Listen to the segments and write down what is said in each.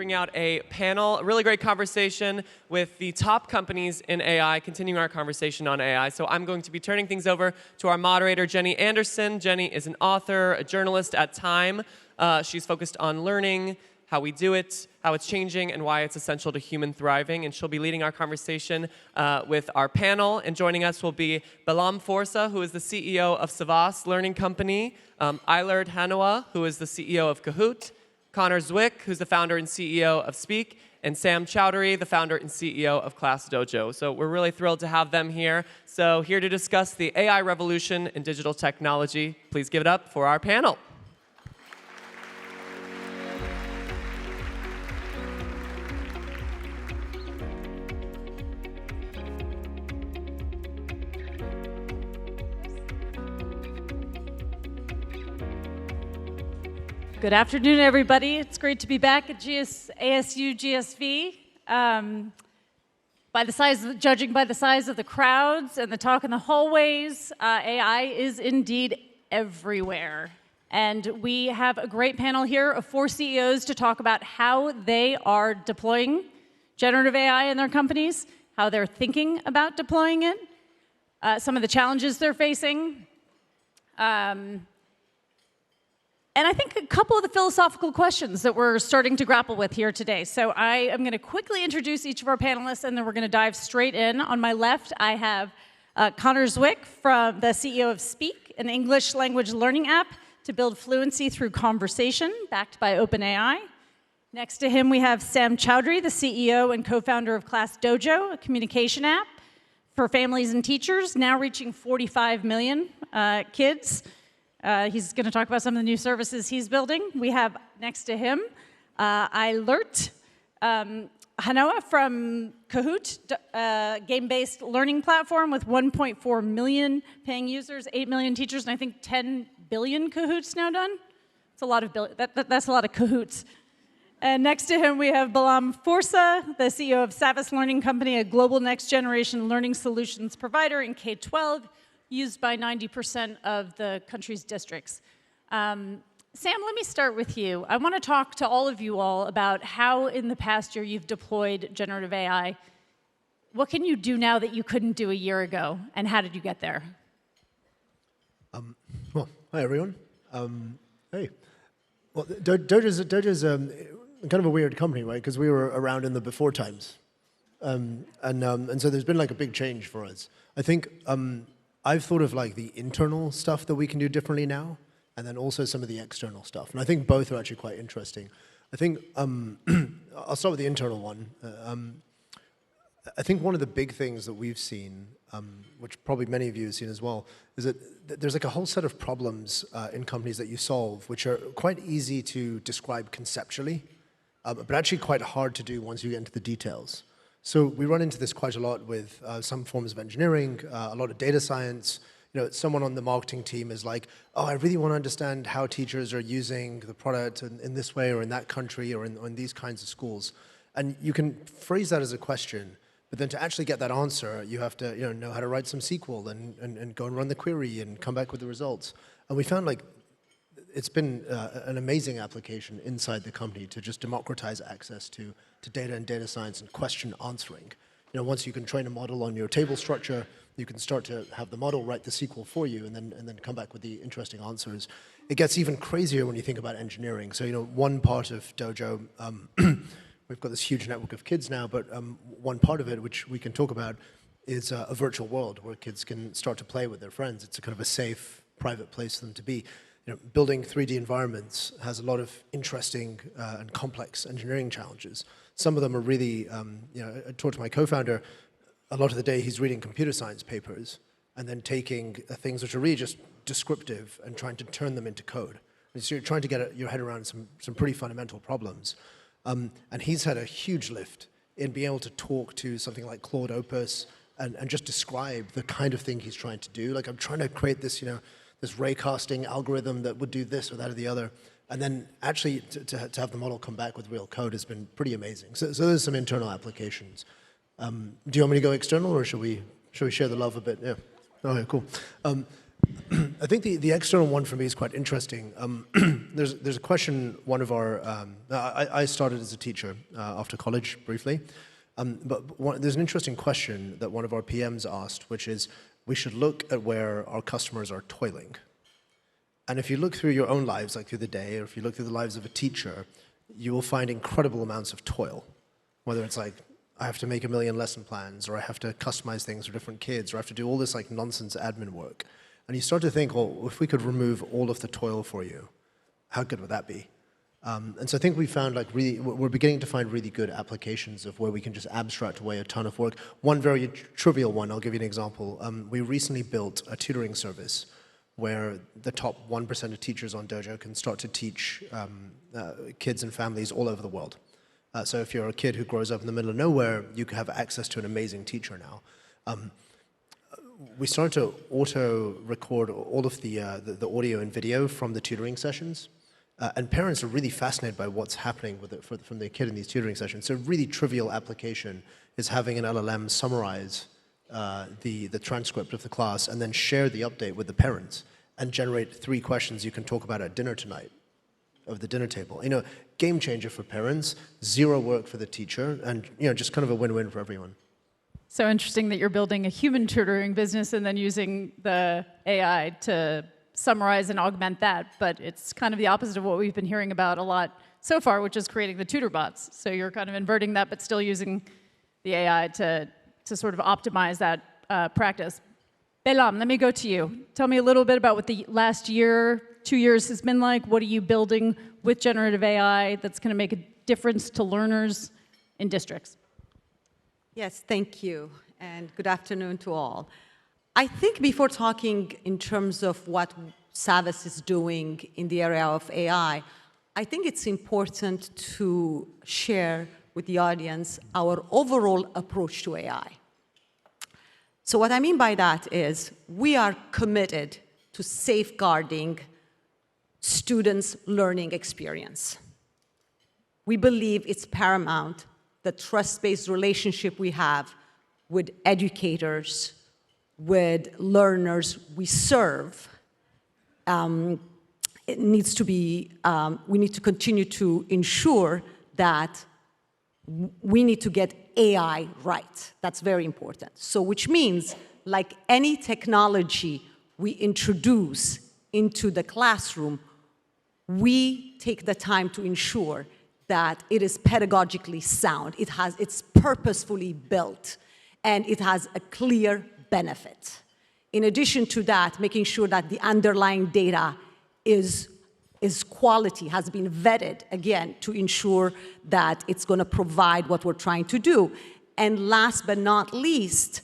bringing out a panel, a really great conversation with the top companies in AI, continuing our conversation on AI. So I'm going to be turning things over to our moderator, Jenny Anderson. Jenny is an author, a journalist at Time. She's focused on learning, how we do it, how it's changing, and why it's essential to human thriving. And she'll be leading our conversation with our panel. And joining us will be Bethlam Forsa, who is the CEO of Savvas Learning Company, Eilert Hanoa, who is the CEO of Kahoot, Zwick, who's the founder and CEO of Speak, and Sam Chaudhary, the founder and CEO of ClassDojo. So we're really thrilled to have them here. So here to discuss the AI revolution in digital technology, please give it up for our panel. Good afternoon, everybody. It's great to be back at ASU+GSV. Judging by the size of the crowds and the talk in the hallways, AI is indeed everywhere. And we have a great panel here of 4 CEOs to talk about how they are deploying generative AI in their companies, how they're thinking about deploying it, some of the challenges they're facing, and I think a couple of the philosophical questions that we're starting to grapple with here today. So I am going to quickly introduce each of our panelists, and then we're going to dive straight in. On my left, I have Zwick, from the CEO of Speak, an English language learning app to build fluency through conversation, backed by OpenAI. Next to him, we have Sam Chaudhary, the CEO and co-founder of ClassDojo, a communication app for families and teachers, now reaching 45 million kids. He's going to talk about some of the new services he's building. We have next to him Eilert Hanoa from Kahoot, game-based learning platform with 1.4 million paying users, 8 million teachers, and I think 10 billion Kahoots now done. It's a lot of that's a lot of Kahoots. And next to him, we have Bethlam Forsa, the CEO of Savvas Learning Company, a global next-generation learning solutions provider in K-12, used by 90% of the country's districts. Sam, let me start with you. I want to talk to all of you all about how in the past year you've deployed generative AI. What can you do now that you couldn't do a year ago, and how did you get there? Well, hi everyone. Hey. Well, Dojo's kind of a weird company, right? Because we were around in the before times. And so there's been like a big change for us. I think I've thought of like the internal stuff that we can do differently now, and then also some of the external stuff. And I think both are actually quite interesting. I think, I'll start with the internal one. I think one of the big things that we've seen, which probably many of you have seen as well, is that there's like a whole set of problems in companies that you solve, which are quite easy to describe conceptually, but actually quite hard to do once you get into the details. So we run into this quite a lot with some forms of engineering, a lot of data science. You know, someone on the marketing team is like, oh, I really want to understand how teachers are using the product in this way or in that country or in these kinds of schools. And you can phrase that as a question, but then to actually get that answer, you have to know how to write some SQL and go and run the query and come back with the results. And we found like it's been an amazing application inside the company to just democratize access to data and data science and question answering. You know, once you can train a model on your table structure, you can start to have the model write the SQL for you and then come back with the interesting answers. It gets even crazier when you think about engineering. So, one part of Dojo, we've got this huge network of kids now, but one part of it, which we can talk about, is a virtual world where kids can start to play with their friends. It's a kind of a safe, private place for them to be. Building 3D environments has a lot of interesting and complex engineering challenges. Some of them are really, I talked to my co-founder, a lot of the day he's reading computer science papers and then taking things which are really just descriptive and trying to turn them into code. And so you're trying to get your head around some pretty fundamental problems. And he's had a huge lift in being able to talk to something like Claude Opus and just describe the kind of thing he's trying to do. Like, I'm trying to create this, this raycasting algorithm that would do this or that or the other. And then actually to have the model come back with real code has been pretty amazing. So there's some internal applications. Do you want me to go external, or should we share the love a bit? Yeah. Okay, cool. I think the external one for me is quite interesting. there's a question. One of our I started as a teacher after college briefly, there's an interesting question that one of our PMs asked, which is we should look at where our customers are toiling. And if you look through your own lives, like through the day, or if you look through the lives of a teacher, you will find incredible amounts of toil. Whether it's like, I have to make 1 million lesson plans, or I have to customize things for different kids, or I have to do all this like nonsense admin work. And you start to think, well, if we could remove all of the toil for you, how good would that be? And so I think we found like we're beginning to find really good applications of where we can just abstract away a ton of work. One very trivial one, I'll give you an example. We recently built a tutoring service where the top 1% of teachers on Dojo can start to teach kids and families all over the world. So if you're a kid who grows up in the middle of nowhere, you can have access to an amazing teacher now. We started to auto-record all of the audio and video from the tutoring sessions. And parents are really fascinated by what's happening with it from their kid in these tutoring sessions. So a really trivial application is having an LLM summarize the transcript of the class and then share the update with the parents and generate 3 questions you can talk about at dinner tonight of the dinner table. You know, game changer for parents, 0 work for the teacher, and just kind of a win-win for everyone. So interesting that you're building a human tutoring business and then using the AI to summarize and augment that, but it's kind of the opposite of what we've been hearing about a lot so far, which is creating the tutor bots. So you're kind of inverting that, but still using the AI to sort of optimize that practice. Bethlam, let me go to you. Tell me a little bit about what the last year, 2 years has been like. What are you building with generative AI that's going to make a difference to learners in districts? Yes, thank you, and good afternoon to all. I think before talking in terms of what Savvas is doing in the area of AI, I think it's important to share with the audience our overall approach to AI. So what I mean by that is we are committed to safeguarding students' learning experience. We believe it's paramount the trust-based relationship we have with educators, with learners we serve, it needs to be, we need to continue to ensure that we need to get AI right. That's very important. So which means, like any technology we introduce into the classroom, we take the time to ensure that it is pedagogically sound, it's purposefully built, and it has a clear benefit. In addition to that, making sure that the underlying data is quality, has been vetted, again, to ensure that it's going to provide what we're trying to do. And last but not least,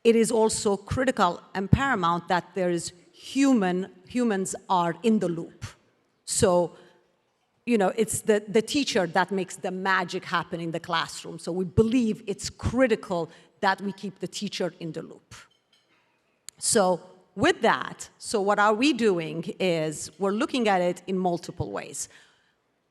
it is also critical and paramount that there is humans are in the loop. So, it's the teacher that makes the magic happen in the classroom. So we believe it's critical that we keep the teacher in the loop. So with that, so what are we doing is we're looking at it in multiple ways.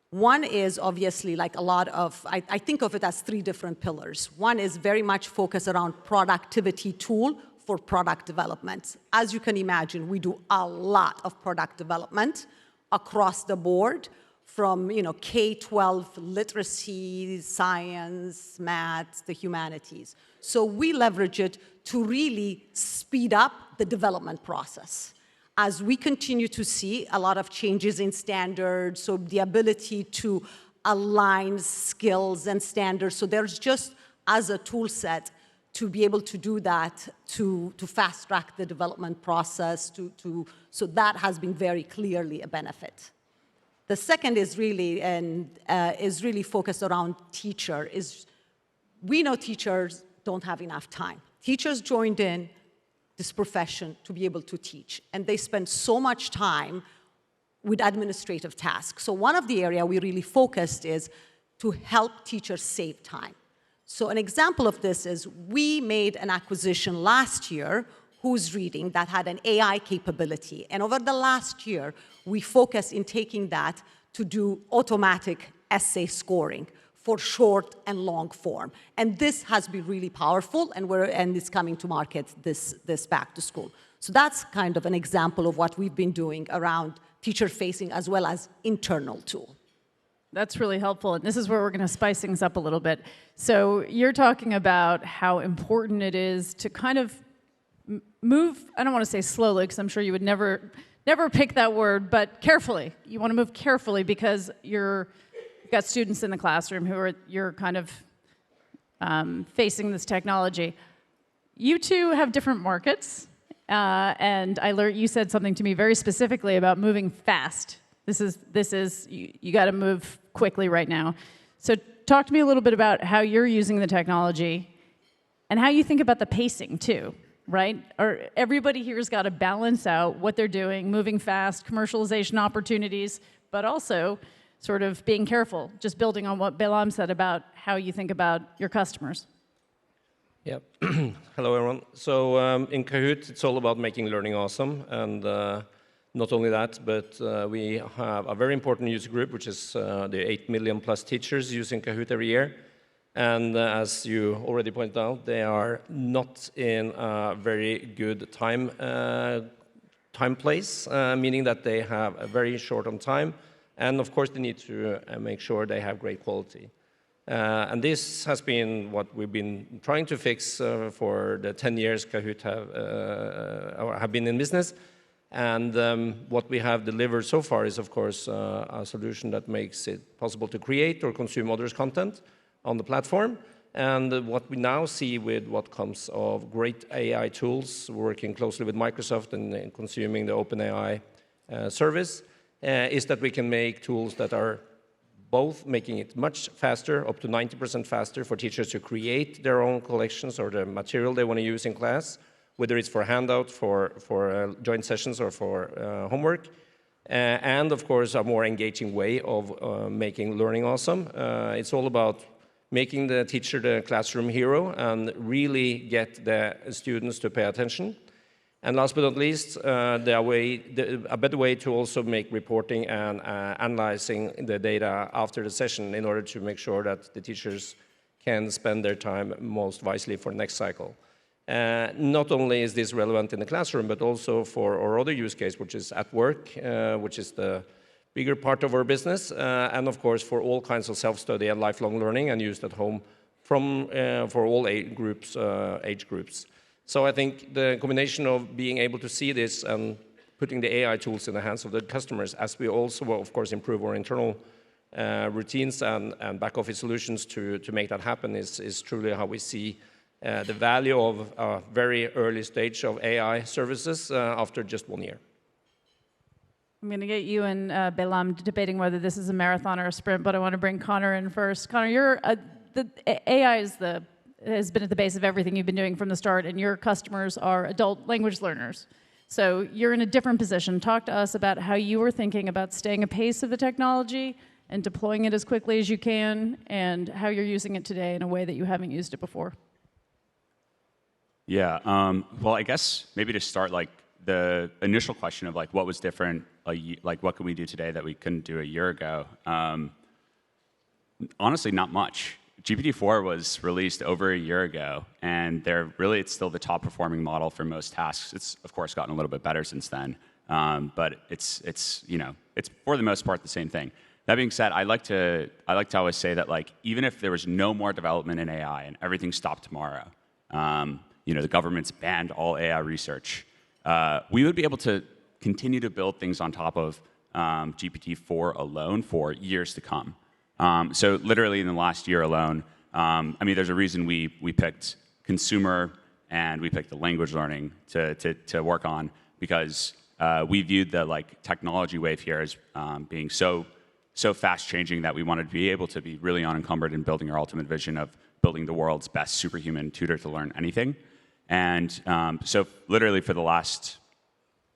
One is obviously like a lot of, I think of it as 3 different pillars. One is very much focused around productivity tool for product development. As you can imagine, we do a lot of product development across the board, from K-12 literacy, science, math, the humanities. So we leverage it to really speed up the development process. As we continue to see a lot of changes in standards, so the ability to align skills and standards, so there's just, as a tool set, to be able to do that, to fast track the development process, so that has been very clearly a benefit. The second is really focused around teacher. We know teachers don't have enough time. Teachers joined in this profession to be able to teach, and they spend so much time with administrative tasks. So one of the areas we really focused is to help teachers save time. So an example of this is we made an acquisition last year, Who's Reading, that had an AI capability. And over the last year, we focused in taking that to do automatic essay scoring for short and long form. And this has been really powerful, and it's coming to market this back to school. So that's kind of an example of what we've been doing around teacher-facing as well as internal tool. That's really helpful, and this is where we're going to spice things up a little bit. So you're talking about how important it is to kind of move, I don't want to say slowly, because I'm sure you would never pick that word, but carefully. You want to move carefully because you've got students in the classroom you're kind of facing this technology. You two have different markets. And Eilert, you said something to me very specifically about moving fast. This is you got to move quickly right now. So talk to me a little bit about how you're using the technology and how you think about the pacing too, right? Or everybody here's got to balance out what they're doing, moving fast, commercialization opportunities, but also sort of being careful, just building on what Bethlam said about how you think about your customers. Yep. Hello, everyone. So in Kahoot, it's all about making learning awesome. And not only that, but we have a very important user group, which is the 8 million plus teachers using Kahoot every year. And as you already pointed out, they are not in a very good time place, meaning that they have a very short on time. And of course, they need to make sure they have great quality. And this has been what we've been trying to fix for the 10 years Kahoot have been in business. And what we have delivered so far is, of course, a solution that makes it possible to create or consume others' content on the platform. And what we now see with what comes of great AI tools, working closely with Microsoft and consuming the OpenAI service, is that we can make tools that are both making it much faster, up to 90% faster, for teachers to create their own collections or the material they want to use in class, whether it's for handout, for joint sessions, or for homework. And of course, a more engaging way of making learning awesome. It's all about making the teacher the classroom hero and really get the students to pay attention. And last but not least, a better way to also make reporting and analyzing the data after the session in order to make sure that the teachers can spend their time most wisely for the next cycle. Not only is this relevant in the classroom, but also for our other use case, which is at work, which is the bigger part of our business, and of course for all kinds of self-study and lifelong learning and used at home for all age groups. So I think the combination of being able to see this and putting the AI tools in the hands of the customers, as we also, of course, improve our internal routines and back office solutions to make that happen, is truly how we see the value of a very early stage of AI services after just 1 year. I'm going to get you and Bethlam debating whether this is a marathon or a sprint, but I want to bring Connor in first. Connor, the AI has been at the base of everything you've been doing from the start, and your customers are adult language learners. So you're in a different position. Talk to us about how you were thinking about staying apace of the technology and deploying it as quickly as you can, and how you're using it today in a way that you haven't used it before. Yeah, well, I guess maybe to start, like, the initial question of, like, what was different, like, what can we do today that we couldn't do a year ago? Honestly, not much. GPT-4 was released over a year ago, and it's still the top performing model for most tasks. It's of course gotten a little bit better since then, but it's for the most part the same thing. That being said, I like to always say that, like, even if there was no more development in AI and everything stopped tomorrow, the government's banned all AI research, we would be able to continue to build things on top of GPT-4 alone for years to come. So literally in the last year alone, there's a reason we picked consumer and we picked the language learning to work on, because we viewed the, like, technology wave here as being so fast changing that we wanted to be able to be really unencumbered in building our ultimate vision of building the world's best superhuman tutor to learn anything. And so literally for the last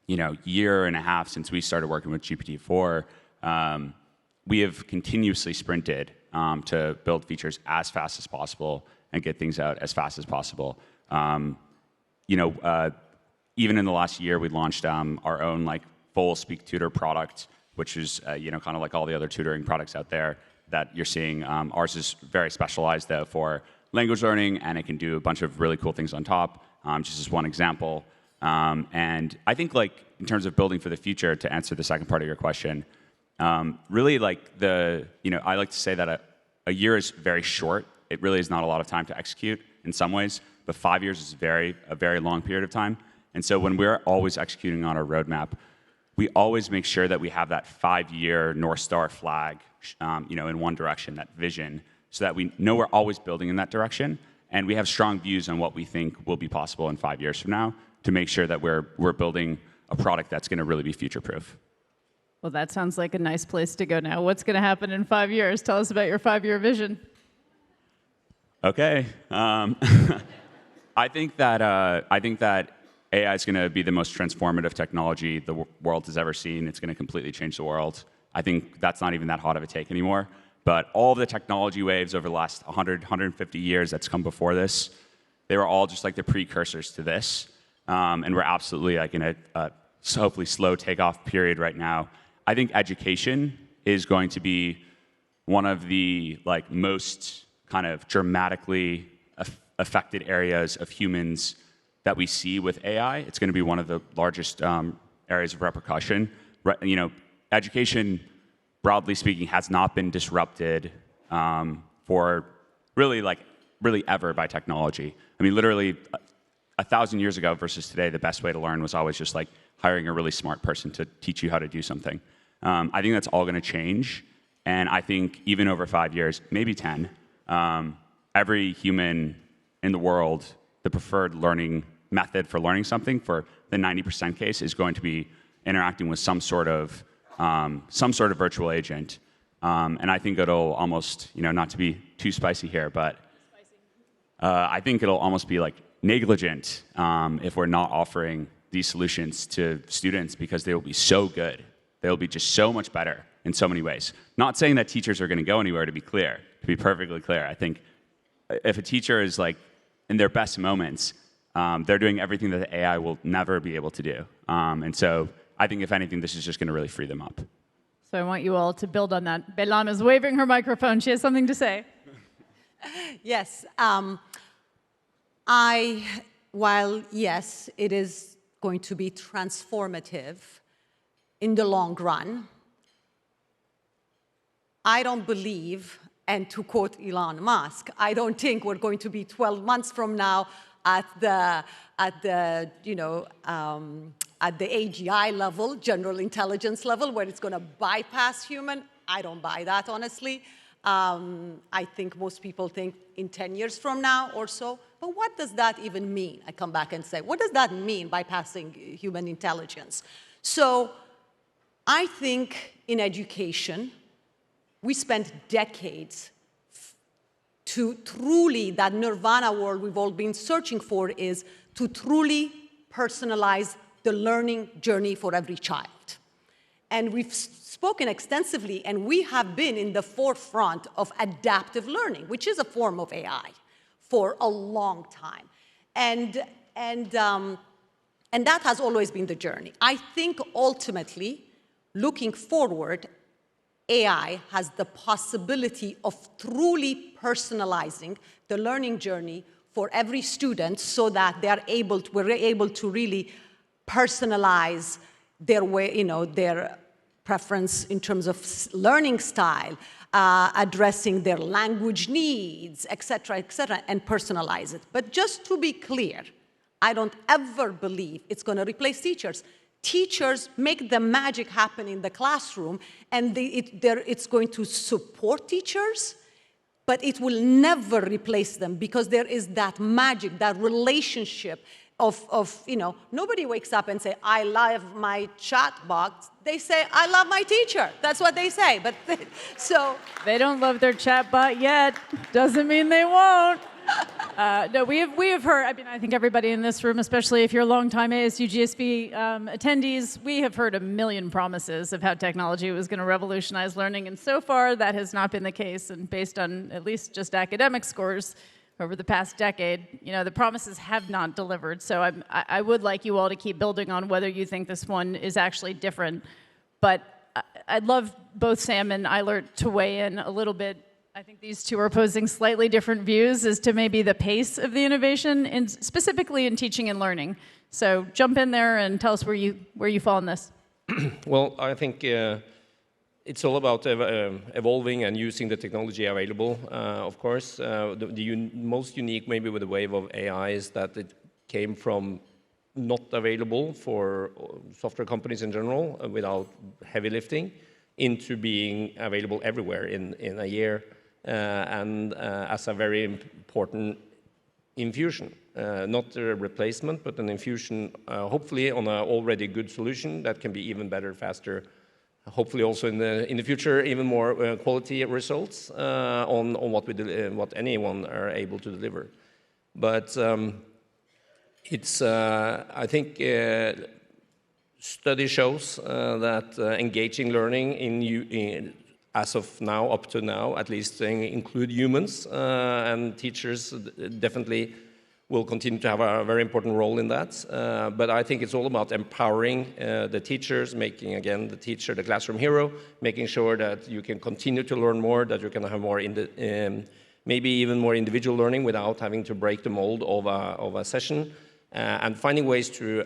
year and a half since we started working with GPT-4, we have continuously sprinted to build features as fast as possible and get things out as fast as possible. Even in the last year, we launched our own, like, full Speak Tutor product, which is kind of like all the other tutoring products out there that you're seeing. Ours is very specialized, though, for language learning, and it can do a bunch of really cool things on top. Just as one example, And I think like in terms of building for the future, to answer the second part of your question, really like I like to say that a year is very short. It really is not a lot of time to execute in some ways, but 5 years is a very long period of time. And so when we're always executing on our roadmap, we always make sure that we have that 5-year North Star flag, in one direction, that vision, so that we know we're always building in that direction, and we have strong views on what we think will be possible in 5 years from now to make sure that we're building a product that's going to really be future-proof. Well, that sounds like a nice place to go now. What's going to happen in 5 years? Tell us about your 5-year vision. Okay. I think that AI is going to be the most transformative technology the world has ever seen. It's going to completely change the world. I think that's not even that hot of a take anymore. But all of the technology waves over the last 100, 150 years that's come before this, they were all just like the precursors to this. And we're absolutely like in a hopefully slow takeoff period right now. I think education is going to be one of the like most kind of dramatically affected areas of humans that we see with AI. It's going to be one of the largest areas of repercussion. Education, broadly speaking, has not been disrupted for really ever by technology. I mean, literally 1,000 years ago versus today, the best way to learn was always just like hiring a really smart person to teach you how to do something. I think that's all going to change. And I think even over 5 years, maybe 10, every human in the world, the preferred learning method for learning something for the 90% case is going to be interacting with some sort of virtual agent. And I think it'll almost, not to be too spicy here, but I think it'll almost be like negligent if we're not offering these solutions to students, because they will be so good. They'll be just so much better in so many ways. Not saying that teachers are going to go anywhere, to be clear, to be perfectly clear. I think if a teacher is like in their best moments, they're doing everything that the AI will never be able to do. And so I think if anything, this is just going to really free them up. So I want you all to build on that. Bethlam is waving her microphone. She has something to say. Yes. While yes, it is going to be transformative in the long run, I don't believe, and to quote Elon Musk, I don't think we're going to be 12 months from now at the AGI level, general intelligence level, where it's going to bypass human. I don't buy that, honestly. I think most people think in 10 years from now or so. But what does that even mean? I come back and say, what does that mean, bypassing human intelligence? So I think in education, we spent decades to truly, that nirvana world we've all been searching for is to truly personalize the learning journey for every child. And we've spoken extensively, and we have been in the forefront of adaptive learning, which is a form of AI, for a long time. And that has always been the journey. I think ultimately, looking forward, AI has the possibility of truly personalizing the learning journey for every student so that we're able to really personalize their way, their preference in terms of learning style, addressing their language needs, et cetera, and personalize it. But just to be clear, I don't ever believe it's going to replace teachers. Teachers make the magic happen in the classroom, and it's going to support teachers, but it will never replace them, because there is that magic, that relationship of nobody wakes up and say, I love my chat box. They say, I love my teacher. That's what they say. But so they don't love their chat bot yet. Doesn't mean they won't. No, we have heard, I think everybody in this room, especially if you're longtime ASU+GSV attendees, we have heard a million promises of how technology was going to revolutionize learning, and so far that has not been the case. And based on at least just academic scores over the past decade, the promises have not delivered. So I would like you all to keep building on whether you think this one is actually different. But I'd love both Sam and Eilert to weigh in a little bit. I think these two are posing slightly different views as to maybe the pace of the innovation, specifically in teaching and learning. So jump in there and tell us where you fall in this. Well, I think it's all about evolving and using the technology available, of course. The most unique maybe with the wave of AI is that it came from not available for software companies in general without heavy lifting into being available everywhere in a year and as a very important infusion. Not a replacement, but an infusion, hopefully on an already good solution that can be even better, faster, hopefully also in the future, even more quality results on what anyone are able to deliver. But it's, I think, study shows that engaging learning as of now, up to now, at least include humans, and teachers definitely will continue to have a very important role in that. But I think it's all about empowering the teachers, making, again, the teacher the classroom hero, making sure that you can continue to learn more, that you can have more, maybe even more individual learning without having to break the mold of a session, and finding ways to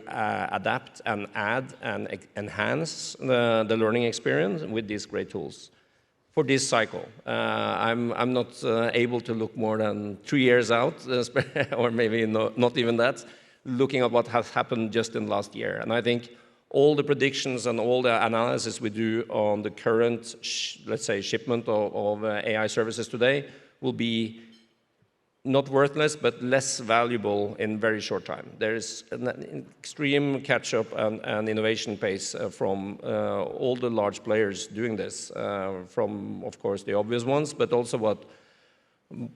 adapt and add and enhance the learning experience with these great tools. For this cycle, I'm not able to look more than 3 years out, or maybe not even that, looking at what has happened just in the last year. And I think all the predictions and all the analysis we do on the current, let's say, shipment of AI services today will be not worthless, but less valuable in very short time. There is an extreme catch-up and innovation pace from all the large players doing this, from, of course, the obvious ones, but also what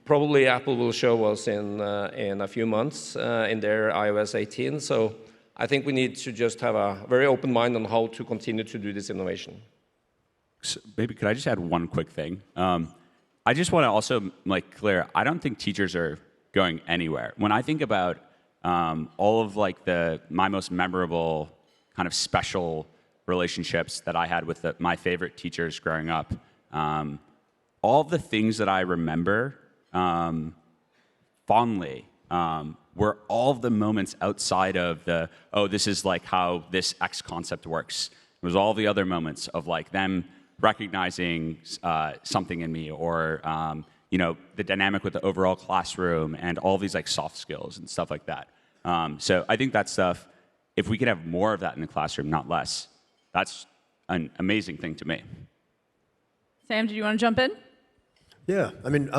probably Apple will show us in a few months in their iOS 18. So I think we need to just have a very open mind on how to continue to do this innovation. So maybe could I just add one quick thing? I just want to also make clear, I don't think teachers are going anywhere. When I think about all of my most memorable kind of special relationships that I had with my favorite teachers growing up, all of the things that I remember fondly were all of the moments outside of this is like how this X concept works. It was all the other moments of like them recognizing something in me, or the dynamic with the overall classroom, and all these like soft skills and stuff like that. So I think that stuff, if we could have more of that in the classroom, not less, that's an amazing thing to me. Sam, do you want to jump in? Yeah, I mean,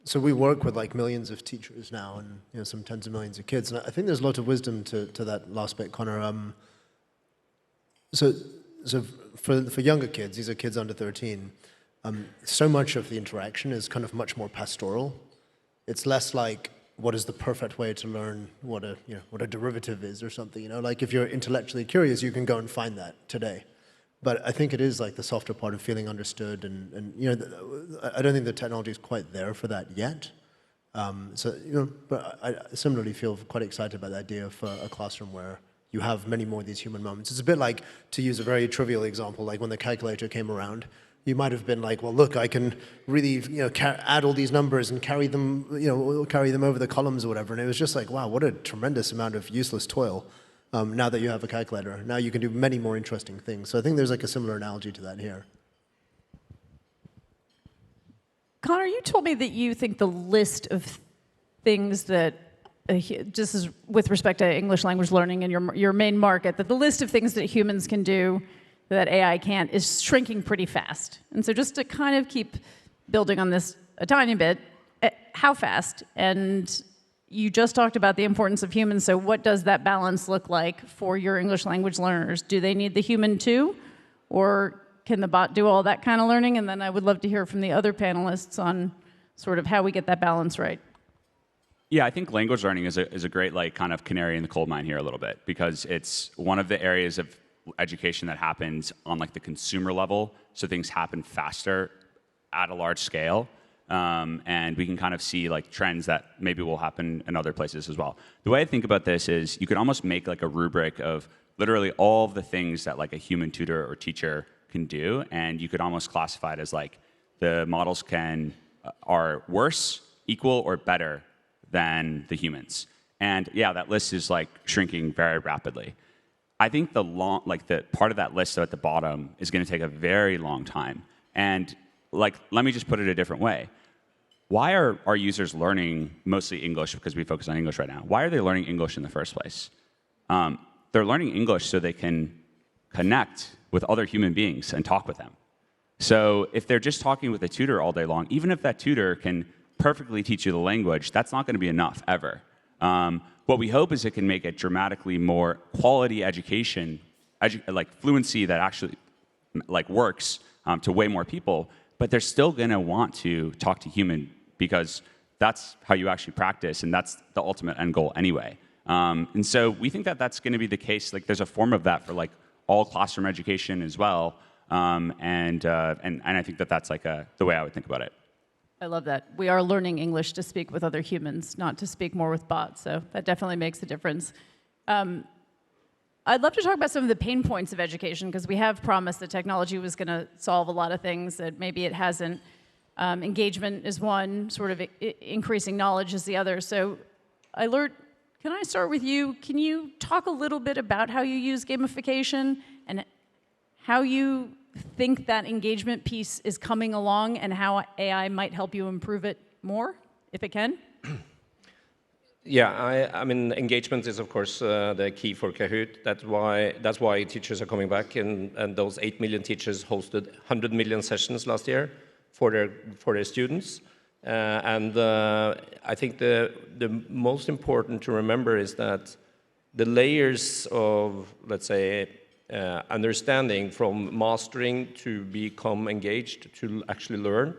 so we work with like millions of teachers now, and some tens of millions of kids, and I think there's a lot of wisdom to that last bit, Connor. So for younger kids, these are kids under 13, so much of the interaction is kind of much more pastoral. It's less like, what is the perfect way to learn what a derivative is or something, Like if you're intellectually curious, you can go and find that today. But I think it is like the softer part of feeling understood, and I don't think the technology is quite there for that yet. But I similarly feel quite excited about the idea of a classroom where you have many more of these human moments. It's a bit like, to use a very trivial example, like when the calculator came around, you might have been like, well, look, I can really, add all these numbers and carry them over the columns or whatever. And it was just like, wow, what a tremendous amount of useless toil. Now that you have a calculator, now you can do many more interesting things. So I think there's like a similar analogy to that here. Connor, you told me that you think the list of things that, just as with respect to English language learning and your main market, that the list of things that humans can do that AI can't is shrinking pretty fast. And so just to kind of keep building on this a tiny bit, how fast? And you just talked about the importance of humans, so what does that balance look like for your English language learners? Do they need the human too? Or can the bot do all that kind of learning? And then I would love to hear from the other panelists on sort of how we get that balance right. Yeah, I think language learning is a great kind of canary in the coal mine here a little bit, because it's one of the areas of education that happens on the consumer level, so things happen faster at a large scale. And we can kind of see trends that maybe will happen in other places as well. The way I think about this is you could almost make a rubric of literally all of the things that a human tutor or teacher can do, and you could almost classify it as the models can are worse, equal, or better than the humans. And yeah, that list is like shrinking very rapidly. I think the part of that list at the bottom is going to take a very long time. And like, let me just put it a different way. Why are our users learning mostly English, because we focus on English right now? Why are they learning English in the first place? They're learning English so they can connect with other human beings and talk with them. So if they're just talking with a tutor all day long, even if that tutor can perfectly teach you the language, that's not going to be enough ever. What we hope is it can make it dramatically more quality education, like fluency that actually like works to way more people, but they're still going to want to talk to human because that's how you actually practice, and that's the ultimate end goal anyway. And so we think that that's going to be the case. Like there's a form of that for like all classroom education as well, and I think that that's like the way I would think about it. I love that. We are learning English to speak with other humans, not to speak more with bots. So that definitely makes a difference. I'd love to talk about some of the pain points of education, because we have promised that technology was going to solve a lot of things that maybe it hasn't. Engagement is one, sort of increasing knowledge is the other. So Eilert, can I start with you? Can you talk a little bit about how you use gamification and how you think that engagement piece is coming along and how AI might help you improve it more, if it can? Yeah, I mean, engagement is, of course, the key for Kahoot. That's why teachers are coming back, and those 8 million teachers hosted 100 million sessions last year for their students. I think the most important to remember is that the layers of, let's say, understanding from mastering to become engaged to actually learn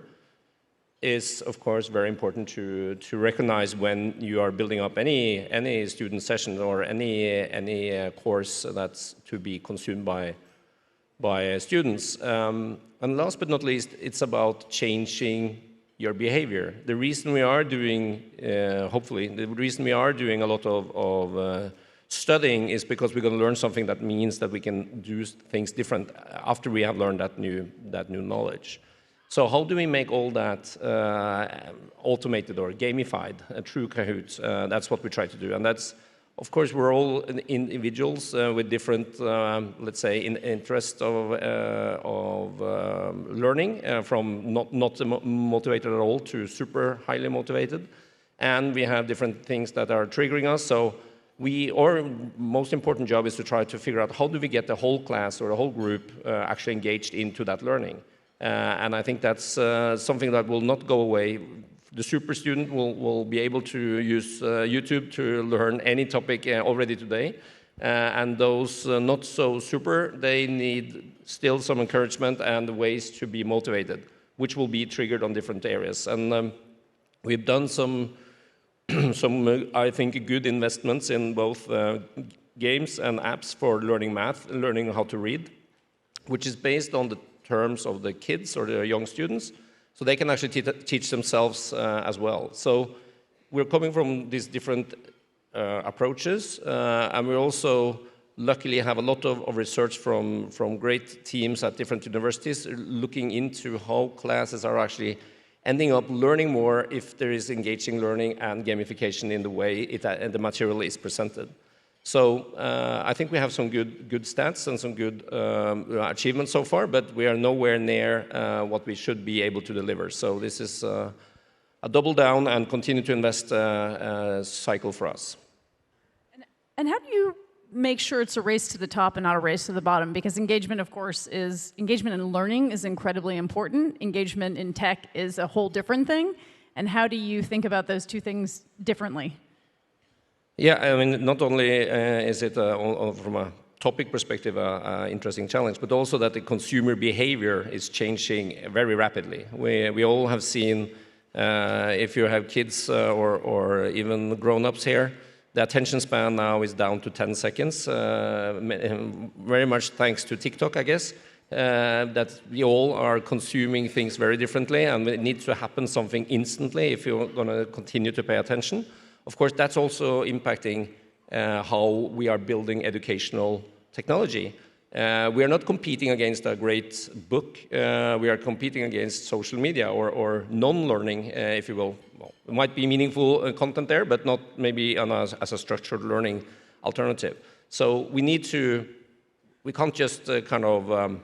is, of course, very important to recognize when you are building up any student session or any course that's to be consumed by students. And last but not least, it's about changing your behavior. The reason we are doing, hopefully, the reason we are doing a lot of studying is because we're going to learn something that means that we can do things different after we have learned that new knowledge. So how do we make all that automated or gamified through Kahoot? That's what we try to do, and that's, of course, we're all individuals with different, let's say, interest of learning, from not motivated at all to super highly motivated, and we have different things that are triggering us. So our most important job is to try to figure out how do we get the whole class or the whole group actually engaged into that learning. And I think that's something that will not go away. The super student will be able to use YouTube to learn any topic already today. And those not so super, they need still some encouragement and ways to be motivated, which will be triggered on different areas. And we've done some I think, good investments in both games and apps for learning math, learning how to read, which is based on the terms of the kids or the young students, so they can actually teach themselves as well. So we're coming from these different approaches, and we also luckily have a lot of research from great teams at different universities looking into how classes are actually ending up learning more if there is engaging learning and gamification in the way the material is presented. So I think we have some good stats and some good achievements so far, but we are nowhere near what we should be able to deliver. So this is a double down and continue to invest cycle for us. And how do you make sure it's a race to the top and not a race to the bottom? Because engagement, of course, engagement in learning is incredibly important. Engagement in tech is a whole different thing. And how do you think about those two things differently? Yeah, I mean, not only is it from a topic perspective an interesting challenge, but also that the consumer behavior is changing very rapidly. We all have seen, if you have kids or even grown-ups here, the attention span now is down to 10 seconds, very much thanks to TikTok, I guess, that we all are consuming things very differently, and it needs to happen something instantly if you're going to continue to pay attention. Of course, that's also impacting how we are building educational technology. We are not competing against a great book. We are competing against social media or non-learning, if you will. Well, it might be meaningful content there, but not maybe as a structured learning alternative. So we need to, we can't just kind of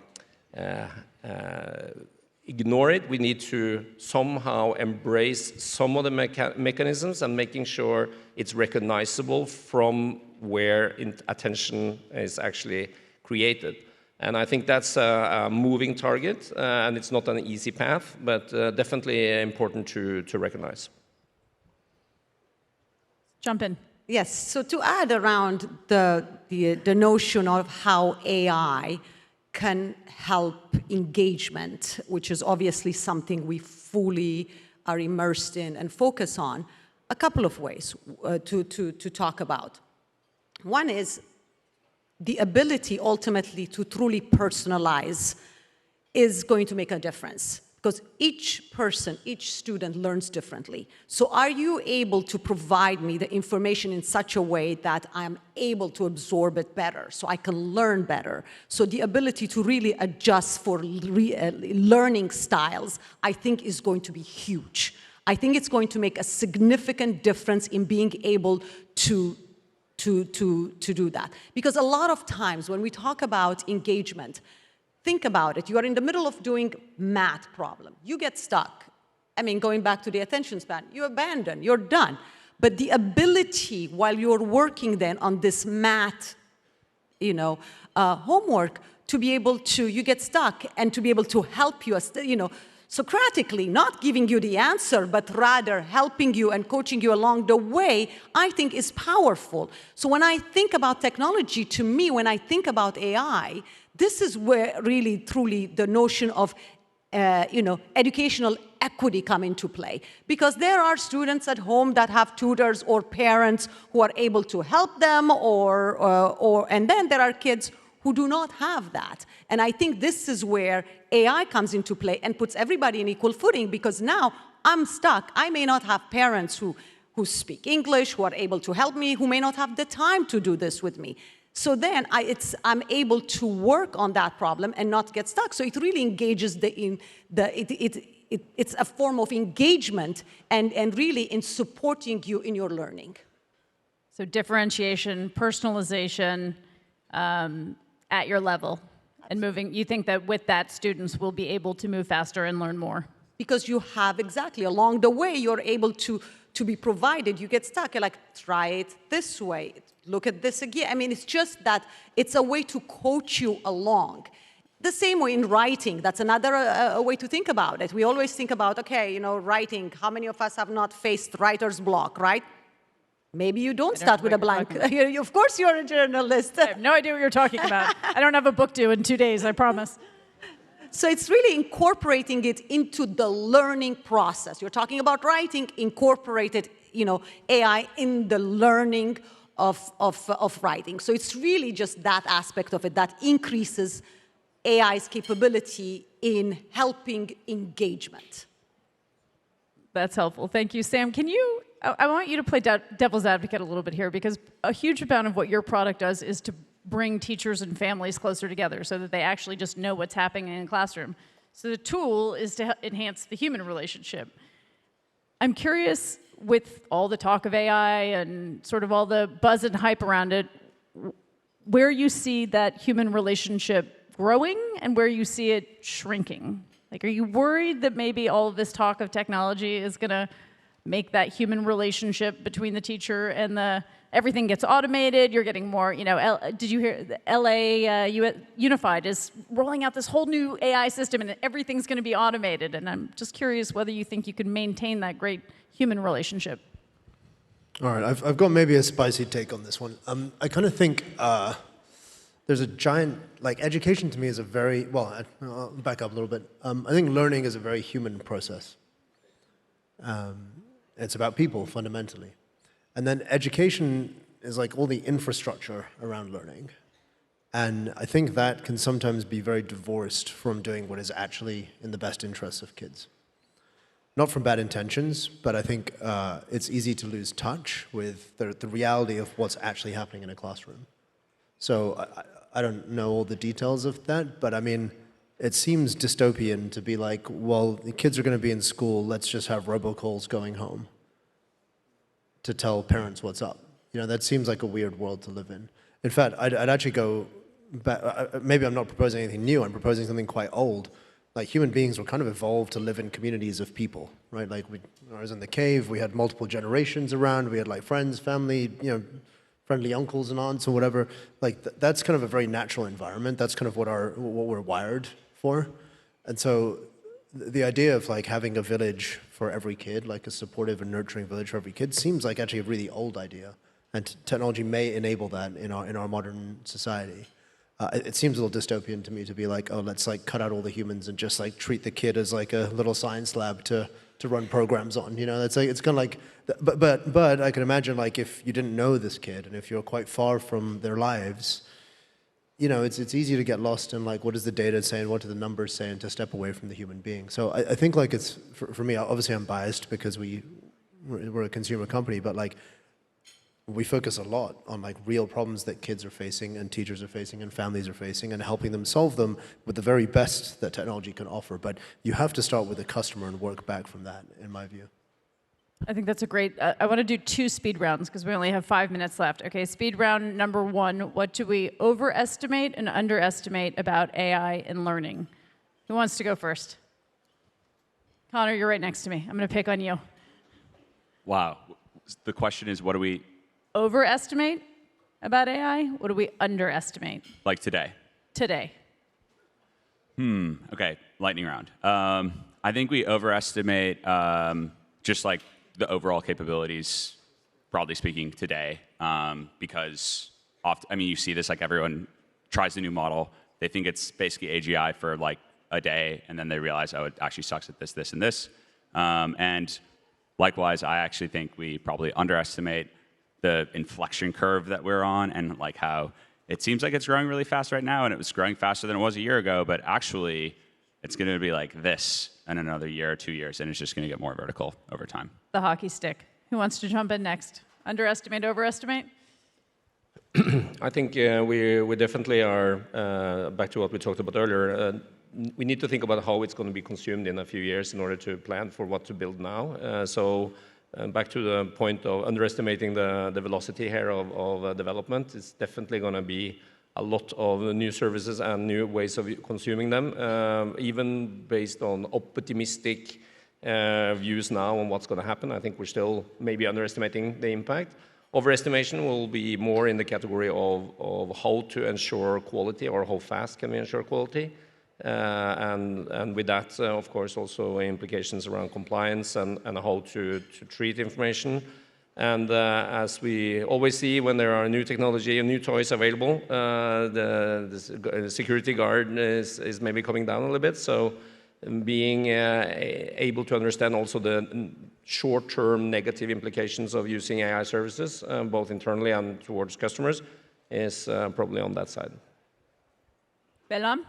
ignore it. We need to somehow embrace some of the mechanisms and making sure it's recognizable from where attention is actually created. And I think that's a moving target, and it's not an easy path, but definitely important to recognize. Jump in. Yes, so to add around the notion of how AI can help engagement, which is obviously something we fully are immersed in and focus on, a couple of ways to talk about. One is the ability ultimately to truly personalize is going to make a difference, because each person, each student learns differently. So are you able to provide me the information in such a way that I'm able to absorb it better, so I can learn better? So the ability to really adjust for learning styles, I think, is going to be huge. I think it's going to make a significant difference in being able to do that. Because a lot of times when we talk about engagement, think about it. You are in the middle of doing math problem. You get stuck. I mean, going back to the attention span, you abandon, you're done. But the ability, while you're working then on this math, homework, to be able to, you get stuck, and to be able to help you, Socratically, not giving you the answer, but rather helping you and coaching you along the way, I think is powerful. So when I think about technology, to me, when I think about AI, this is where really, truly, the notion of, educational equity come into play. Because there are students at home that have tutors or parents who are able to help them, and then there are kids who do not have that. And I think this is where AI comes into play and puts everybody in equal footing, because now I'm stuck. I may not have parents who speak English, who are able to help me, who may not have the time to do this with me. So then I'm able to work on that problem and not get stuck. So it really engages it's a form of engagement and really in supporting you in your learning. So differentiation, personalization, at your level and moving. You think that with that, students will be able to move faster and learn more? Because you have, exactly, along the way, you're able to be provided. You get stuck, you're like, try it this way, look at this again. I mean, it's just that it's a way to coach you along. The same way in writing, that's another way to think about it. We always think about, okay, writing, how many of us have not faced writer's block, right? Maybe you don't start with a blank. Of course you're a journalist. I have no idea what you're talking about. I don't have a book due in 2 days, I promise. So it's really incorporating it into the learning process. You're talking about writing, incorporated, AI in the learning of writing. So it's really just that aspect of it that increases AI's capability in helping engagement. That's helpful. Thank you, Sam. I want you to play devil's advocate a little bit here, because a huge amount of what your product does is to bring teachers and families closer together so that they actually just know what's happening in a classroom. So the tool is to enhance the human relationship. I'm curious, with all the talk of AI and sort of all the buzz and hype around it, where you see that human relationship growing and where you see it shrinking. Like, are you worried that maybe all of this talk of technology is going to make that human relationship between the teacher and everything gets automated? You're getting more, did you hear the LA Unified is rolling out this whole new AI system and everything's going to be automated. And I'm just curious whether you think you can maintain that great human relationship. All right, I've got maybe a spicy take on this one. I kind of think there's a giant, education to me is a very, I'll back up a little bit. I think learning is a very human process. It's about people, fundamentally. And then education is like all the infrastructure around learning. And I think that can sometimes be very divorced from doing what is actually in the best interests of kids. Not from bad intentions, but I think it's easy to lose touch with the reality of what's actually happening in a classroom. So I don't know all the details of that, but I mean, it seems dystopian to be like, well, the kids are going to be in school, let's just have robocalls going home to tell parents what's up. You know, that seems like a weird world to live in. In fact, I'd actually go back, maybe I'm not proposing anything new, I'm proposing something quite old. Like human beings were kind of evolved to live in communities of people, right? Like when I was in the cave, we had multiple generations around, we had like friends, family, you know, friendly uncles and aunts or whatever. Like that's kind of a very natural environment. That's kind of what we're wired for. And so the idea of like having a village for every kid, like a supportive and nurturing village for every kid, seems like actually a really old idea. And technology may enable that in our modern society. It seems a little dystopian to me to be like, oh, let's like cut out all the humans and just like treat the kid as like a little science lab to run programs on. You know, it's like, it's kind of like, but I can imagine like if you didn't know this kid and if you're quite far from their lives, you know, it's easy to get lost in like, what does the data say and what do the numbers say, and to step away from the human being. So I think like it's, for me, obviously I'm biased because we're a consumer company, but like we focus a lot on like real problems that kids are facing and teachers are facing and families are facing and helping them solve them with the very best that technology can offer. But you have to start with the customer and work back from that, in my view. I think that's a great, I want to do 2 speed rounds because we only have 5 minutes left. Okay, speed round number 1, what do we overestimate and underestimate about AI and learning? Who wants to go first? Connor, you're right next to me. I'm going to pick on you. Wow. The question is, what do we Overestimate about AI? What do we underestimate? like today? Today. Okay, lightning round. I think we overestimate just like the overall capabilities, broadly speaking, today, because often, I mean, you see this, like everyone tries the new model, they think it's basically AGI for like a day, and then they realize, oh, it actually sucks at this, this, and this. And likewise, I actually think we probably underestimate the inflection curve that we're on, and like how it seems like it's growing really fast right now, and it was growing faster than it was a year ago, but actually it's going to be like this in another year or 2 years, and it's just going to get more vertical over time. The hockey stick. Who wants to jump in next? Underestimate, overestimate? I think we definitely are, back to what we talked about earlier, we need to think about how it's going to be consumed in a few years in order to plan for what to build now. Back to the point of underestimating the velocity here of development, it's definitely going to be a lot of new services and new ways of consuming them, even based on optimistic views now on what's going to happen. I think we're still maybe underestimating the impact. Overestimation will be more in the category of how to ensure quality, or how fast can we ensure quality. And with that, of course, also implications around compliance and how to treat information. And as we always see when there are new technology and new toys available, the security guard is maybe coming down a little bit. So being able to understand also the short-term negative implications of using AI services, both internally and towards customers, is probably on that side. Bethlam?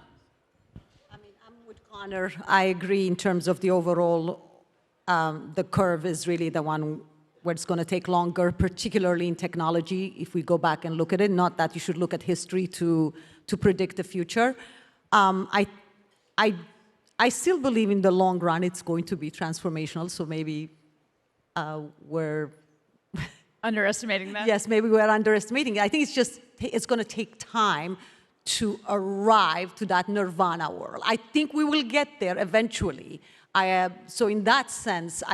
Connor, I agree in terms of the overall, the curve is really the one where it's going to take longer, particularly in technology, if we go back and look at it. Not that you should look at history to predict the future. I still believe in the long run it's going to be transformational, so maybe we're... Underestimating that? Yes, maybe we're underestimating it. I think it's going to take time to arrive to that nirvana world. I think we will get there eventually. So in that sense,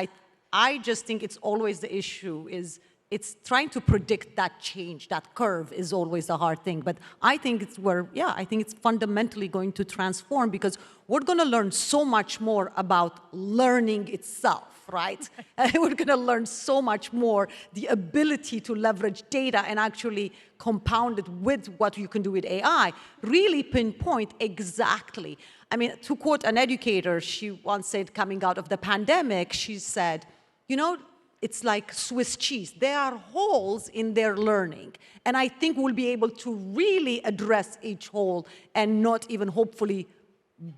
I just think it's always the issue is it's trying to predict that change. That curve is always the hard thing. But I think I think it's fundamentally going to transform, because we're going to learn so much more about learning itself. Right? We're going to learn so much more, the ability to leverage data and actually compound it with what you can do with AI, really pinpoint exactly. I mean, to quote an educator, she once said, coming out of the pandemic, she said, you know, it's like Swiss cheese. There are holes in their learning. And I think we'll be able to really address each hole and not even hopefully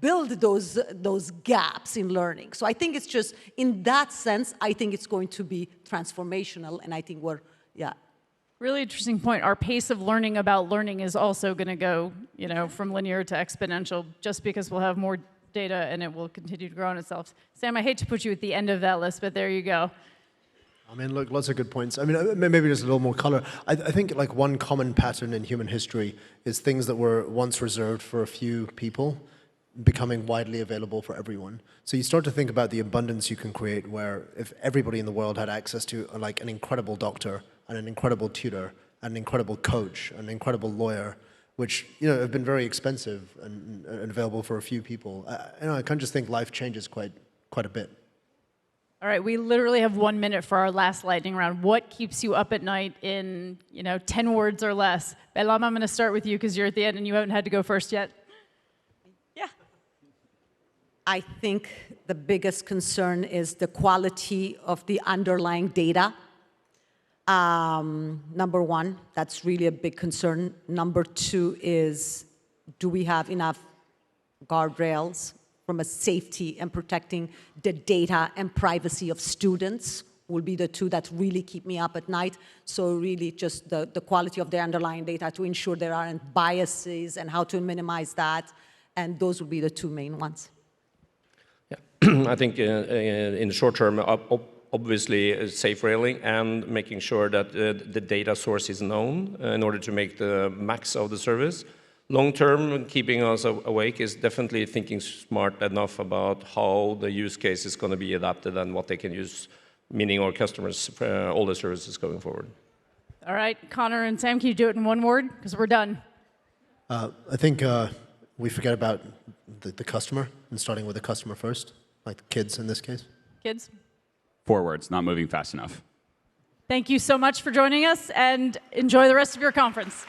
build those gaps in learning. So I think it's just, in that sense, I think it's going to be transformational, and I think we're. Really interesting point. Our pace of learning about learning is also going to go, from linear to exponential, just because we'll have more data and it will continue to grow on itself. Sam, I hate to put you at the end of that list, but there you go. I mean, look, lots of good points. I mean, maybe just a little more color. I think like one common pattern in human history is things that were once reserved for a few people becoming widely available for everyone. So you start to think about the abundance you can create where if everybody in the world had access to like an incredible doctor and an incredible tutor and an incredible coach and an incredible lawyer, which have been very expensive and available for a few people. I can just think life changes quite a bit. All right, we literally have 1 minute for our last lightning round. What keeps you up at night in 10 words or less? Bethlam, I'm going to start with you because you're at the end and you haven't had to go first yet. Yeah. I think the biggest concern is the quality of the underlying data. Number one, that's really a big concern. Number two is, do we have enough guardrails from a safety and protecting the data and privacy of students will be the two that really keep me up at night. So really just the quality of the underlying data to ensure there aren't biases and how to minimize that. And those will be the two main ones. Yeah, I think in the short term, obviously safe railing and making sure that the data source is known in order to make the max of the service. Long term, keeping us awake is definitely thinking smart enough about how the use case is going to be adapted and what they can use, meaning our customers, all the services going forward. All right, Connor and Sam, can you do it in one word? Because we're done. I think we forget about the customer and starting with the customer first, like the kids in this case. Kids? 4 words, not moving fast enough. Thank you so much for joining us, and enjoy the rest of your conference.